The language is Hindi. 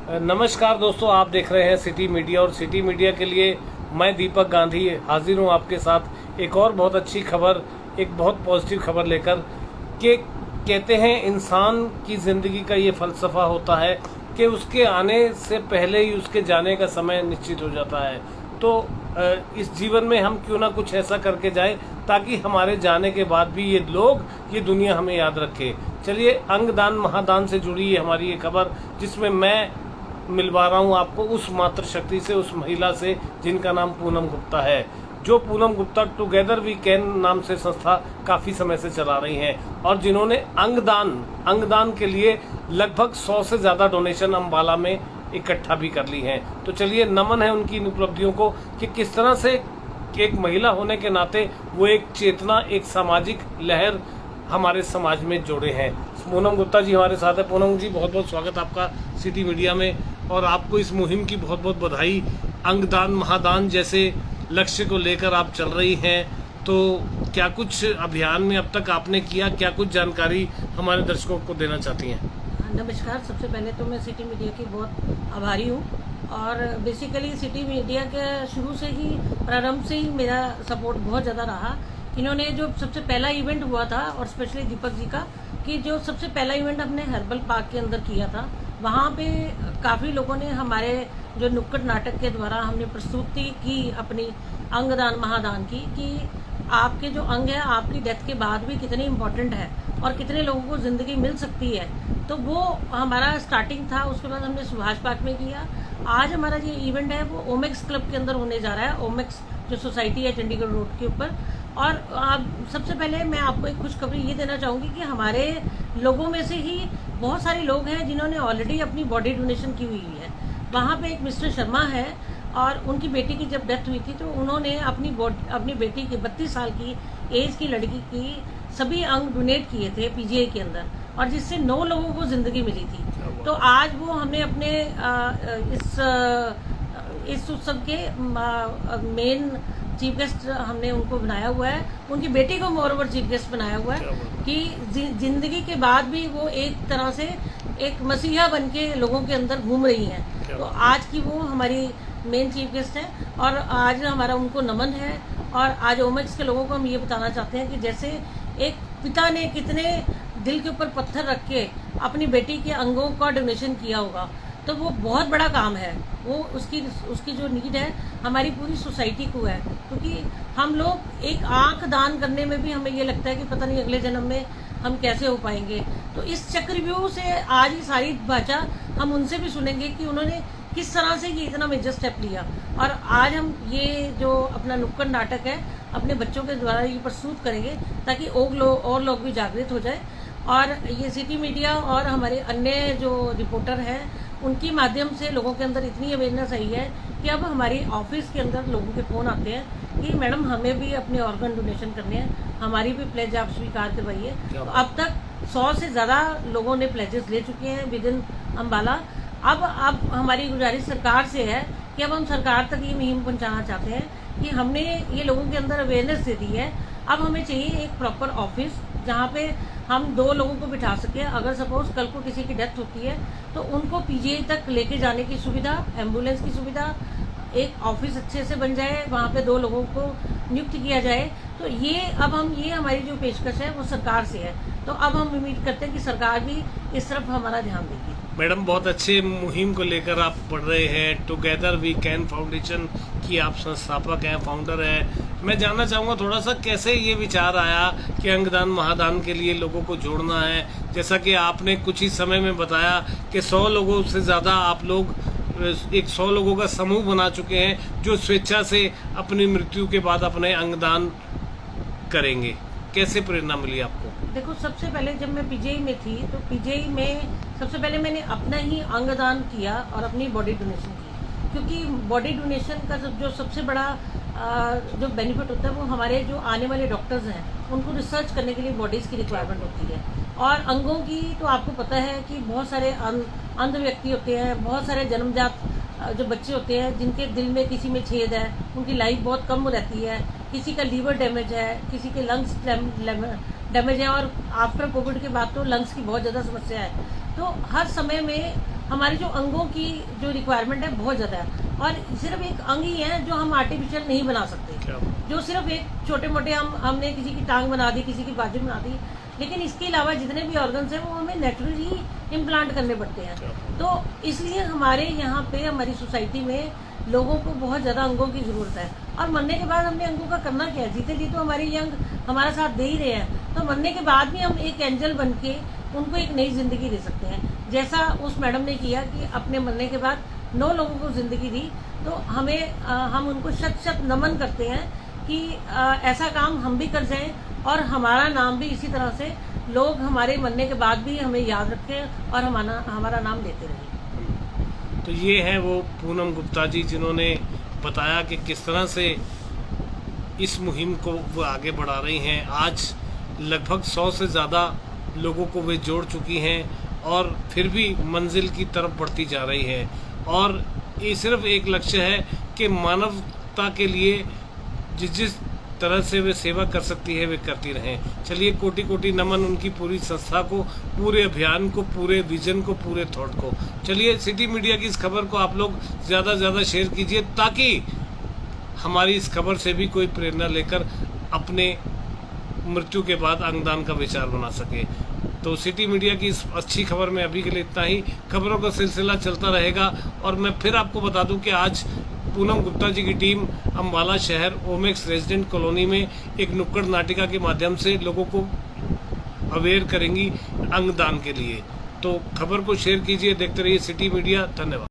नमस्कार दोस्तों, आप देख रहे हैं सिटी मीडिया और सिटी मीडिया के लिए मैं दीपक गांधी हाजिर हूं आपके साथ एक और बहुत अच्छी खबर, एक बहुत पॉजिटिव खबर लेकर कि कहते हैं इंसान की ज़िंदगी का ये फ़लसफ़ा होता है कि उसके आने से पहले ही उसके जाने का समय निश्चित हो जाता है। तो इस जीवन में हम क्यों ना कुछ ऐसा करके जाए ताकि हमारे जाने के बाद भी ये लोग, ये दुनिया हमें याद रखे। चलिए, अंगदान महादान से जुड़ी है हमारी ये खबर, जिसमें मैं मिलवा रहा हूँ आपको उस मातृशक्ति से, उस महिला से जिनका नाम पूनम गुप्ता है, जो Poonam Gupta together we can नाम से संस्था काफ़ी समय से चला रही हैं और जिन्होंने अंगदान के लिए लगभग 100 से ज़्यादा डोनेशन अम्बाला में इकट्ठा भी कर ली हैं। तो चलिए, नमन है उनकी इन उपलब्धियों को कि किस तरह से एक महिला होने के नाते वो एक चेतना, एक सामाजिक लहर हमारे समाज में जोड़े हैं। पूनम गुप्ता जी हमारे साथ है। पूनम जी, बहुत बहुत स्वागत आपका सिटी मीडिया में और आपको इस मुहिम की बहुत बहुत बधाई। अंगदान महादान जैसे लक्ष्य को लेकर आप चल रही हैं, तो क्या कुछ अभियान में अब तक आपने किया, क्या कुछ जानकारी हमारे दर्शकों को देना चाहती हैं? नमस्कार। सबसे पहले तो मैं सिटी मीडिया की बहुत आभारी हूँ और बेसिकली सिटी मीडिया के शुरू से ही, प्रारंभ से ही मेरा सपोर्ट बहुत ज़्यादा रहा। इन्होंने जो सबसे पहला इवेंट हुआ था और स्पेशली दीपक जी का, कि जो सबसे पहला इवेंट हमने हर्बल पार्क के अंदर किया था, वहाँ पे काफ़ी लोगों ने हमारे जो नुक्कड़ नाटक के द्वारा हमने प्रस्तुति की अपनी अंगदान महादान की, कि आपके जो अंग है आपकी डेथ के बाद भी कितने इम्पोर्टेंट है और कितने लोगों को ज़िंदगी मिल सकती है। तो वो हमारा स्टार्टिंग था। उसके बाद हमने सुभाष पार्क में किया। आज हमारा ये इवेंट है वो ओमेक्स क्लब के अंदर होने जा रहा है, ओमेक्स जो सोसाइटी है चंडीगढ़ रोड के ऊपर। और सबसे पहले मैं आपको एक खुशखबरी ये देना चाहूँगी कि हमारे लोगों में से ही बहुत सारे लोग हैं जिन्होंने ऑलरेडी अपनी बॉडी डोनेशन की हुई है। वहाँ पे एक मिस्टर शर्मा है और उनकी बेटी की जब डेथ हुई थी तो उन्होंने अपनी बेटी की 32 साल की एज की लड़की की सभी अंग डोनेट किए थे पीजीआई के अंदर, और जिससे 9 लोगों को ज़िंदगी मिली थी। तो आज वो हमने अपने इस उत्सव के मेन चीफ गेस्ट हमने उनको बनाया हुआ है, उनकी बेटी को मोरओवर चीफ गेस्ट बनाया हुआ है कि जिंदगी के बाद भी वो एक तरह से एक मसीहा बन के लोगों के अंदर घूम रही हैं। तो आज की वो हमारी मेन चीफ गेस्ट है और आज हमारा उनको नमन है। और आज ओमेक्स के लोगों को हम ये बताना चाहते हैं कि जैसे एक पिता ने कितने दिल के ऊपर पत्थर रख के अपनी बेटी के अंगों का डोनेशन किया होगा, तो वो बहुत बड़ा काम है। वो उसकी जो नीड है हमारी पूरी सोसाइटी को है, क्योंकि हम लोग एक आंख दान करने में भी हमें ये लगता है कि पता नहीं अगले जन्म में हम कैसे हो पाएंगे। तो इस चक्रव्यूह से आज ये सारी भाषा हम उनसे भी सुनेंगे कि उन्होंने किस तरह से ये इतना मेजर स्टेप लिया। और आज हम ये जो अपना नुक्कड़ नाटक है अपने बच्चों के द्वारा ये प्रस्तुत करेंगे ताकि और लोग भी जागृत हो जाए। और ये सिटी मीडिया और हमारे अन्य जो रिपोर्टर हैं उनकी माध्यम से लोगों के अंदर इतनी अवेयरनेस आई है कि अब हमारी ऑफिस के अंदर लोगों के फ़ोन आते हैं कि मैडम हमें भी अपने ऑर्गन डोनेशन करने हैं, हमारी भी प्लेज आप स्वीकार करवाइए। तो अब तक 100 से ज़्यादा लोगों ने प्लेजेस ले चुके हैं विद इन अम्बाला। अब हमारी गुजारिश सरकार से है कि अब हम सरकार तक ये मुहिम पहुँचाना चाहते हैं कि हमने ये लोगों के अंदर अवेयरनेस दे दी है। अब हमें चाहिए एक प्रॉपर ऑफिस जहाँ पे हम 2 लोगों को बिठा सकें। अगर सपोज कल को किसी की डेथ होती है तो उनको पीजीआई तक लेके जाने की सुविधा, एम्बुलेंस की सुविधा, एक ऑफिस अच्छे से बन जाए, वहाँ पे 2 लोगों को नियुक्त किया जाए। तो ये हमारी जो पेशकश है वो सरकार से है। तो अब हम उम्मीद करते हैं कि सरकार भी इस तरफ हमारा ध्यान देगी। मैडम, बहुत अच्छे मुहिम को लेकर आप बढ़ रहे हैं। टुगेदर वी कैन फाउंडेशन की आप संस्थापक हैं, फाउंडर हैं। मैं जानना चाहूँगा थोड़ा सा कैसे ये विचार आया कि अंगदान महादान के लिए लोगों को जोड़ना है। जैसा कि आपने कुछ ही समय में बताया कि 100 लोगों से ज़्यादा आप लोग एक 100 लोगों का समूह बना चुके हैं जो स्वेच्छा से अपनी मृत्यु के बाद अपने अंगदान करेंगे। कैसे प्रेरणा मिली आपको? देखो, सबसे पहले जब मैं पीजीआई में थी तो पीजीआई में सबसे पहले मैंने अपना ही अंगदान किया और अपनी बॉडी डोनेशन की, क्योंकि बॉडी डोनेशन का जो सबसे बड़ा जो बेनिफिट होता है वो हमारे जो आने वाले डॉक्टर्स हैं उनको रिसर्च करने के लिए बॉडीज़ की रिक्वायरमेंट होती है। और अंगों की तो आपको पता है कि बहुत सारे अंध व्यक्ति होते हैं, बहुत सारे जन्मजात जो बच्चे होते हैं जिनके दिल में किसी में छेद है, उनकी लाइफ बहुत कम रहती है, किसी का लीवर डैमेज है, किसी के लंग्स डैमेज है, और आफ्टर कोविड के बाद तो लंग्स की बहुत ज़्यादा समस्या है। तो हर समय में हमारे जो अंगों की जो रिक्वायरमेंट है बहुत ज़्यादा है, और सिर्फ एक अंग ही है जो हम आर्टिफिशियल नहीं बना सकते, जो सिर्फ एक छोटे मोटे हमने किसी की टांग बना दी, किसी की बाजू बना दी, लेकिन इसके अलावा जितने भी ऑर्गन्स हैं वो हमें नेचुरली इम्प्लांट करने पड़ते हैं। तो इसलिए हमारे यहाँ पे हमारी सोसाइटी में लोगों को बहुत ज़्यादा अंगों की ज़रूरत है, और मरने के बाद हमने अंगों का करना क्या है? जीते जी तो हमारे ये अंग हमारा साथ दे ही रहे हैं, तो मरने के बाद भी हम एक एंजल बन के उनको एक नई ज़िंदगी दे सकते हैं, जैसा उस मैडम ने किया कि अपने मरने के बाद 9 लोगों को ज़िंदगी दी। तो हमें हम उनको शत शत नमन करते हैं कि ऐसा काम हम भी कर जाएं, और हमारा नाम भी इसी तरह से लोग हमारे मरने के बाद भी हमें याद रखें और हमारा नाम लेते रहें। तो ये है वो पूनम गुप्ता जी, जिन्होंने बताया कि किस तरह से इस मुहिम को वो आगे बढ़ा रही हैं। आज लगभग 100 से ज़्यादा लोगों को वे जोड़ चुकी हैं, और फिर भी मंजिल की तरफ बढ़ती जा रही है। और ये सिर्फ एक लक्ष्य है कि मानवता के लिए जिस तरह से वे सेवा कर सकती है वे करती रहें। चलिए, कोटि कोटि नमन उनकी पूरी संस्था को, पूरे अभियान को, पूरे विजन को, पूरे थॉट को। चलिए, सिटी मीडिया की इस खबर को आप लोग ज़्यादा से ज़्यादा शेयर कीजिए, ताकि हमारी इस खबर से भी कोई प्रेरणा लेकर अपने मृत्यु के बाद अंगदान का विचार बना सके। तो सिटी मीडिया की इस अच्छी खबर में अभी के लिए इतना ही। खबरों का सिलसिला चलता रहेगा, और मैं फिर आपको बता दूं कि आज पूनम गुप्ता जी की टीम अम्बाला शहर ओमेक्स रेजिडेंट कॉलोनी में एक नुक्कड़ नाटिका के माध्यम से लोगों को अवेयर करेंगी अंगदान के लिए। तो खबर को शेयर कीजिए, देखते रहिए सिटी मीडिया। धन्यवाद।